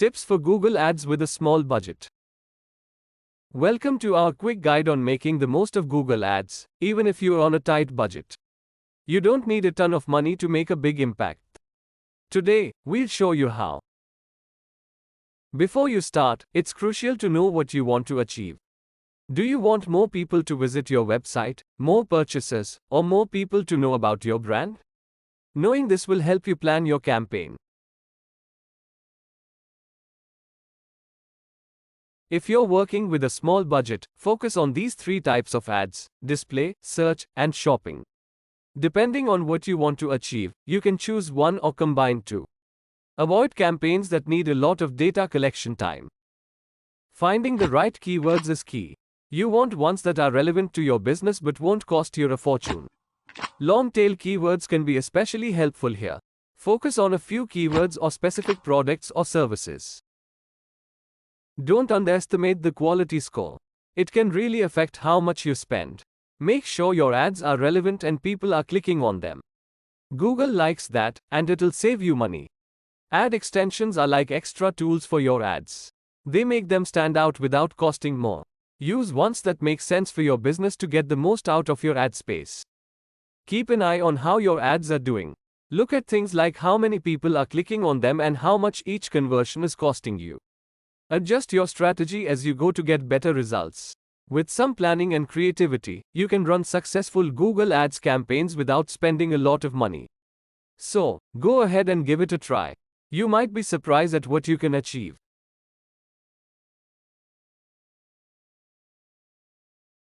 Tips for Google Ads with a small budget. Welcome to our quick guide on making the most of Google Ads, even if you're on a tight budget. You don't need a ton of money to make a big impact. Today, we'll show you how. Before you start, it's crucial to know what you want to achieve. Do you want more people to visit your website, more purchases, or more people to know about your brand? Knowing this will help you plan your campaign. If you're working with a small budget, focus on these three types of ads: display, search, and shopping. Depending on what you want to achieve, you can choose one or combine two. Avoid campaigns that need a lot of data collection time. Finding the right keywords is key. You want ones that are relevant to your business but won't cost you a fortune. Long-tail keywords can be especially helpful here. Focus on a few keywords or specific products or services. Don't underestimate the quality score. It can really affect how much you spend. Make sure your ads are relevant and people are clicking on them. Google likes that, and it'll save you money. Ad extensions are like extra tools for your ads. They make them stand out without costing more. Use ones that make sense for your business to get the most out of your ad space. Keep an eye on how your ads are doing. Look at things like how many people are clicking on them and how much each conversion is costing you. Adjust your strategy as you go to get better results. With some planning and creativity, you can run successful Google Ads campaigns without spending a lot of money. So, go ahead and give it a try. You might be surprised at what you can achieve.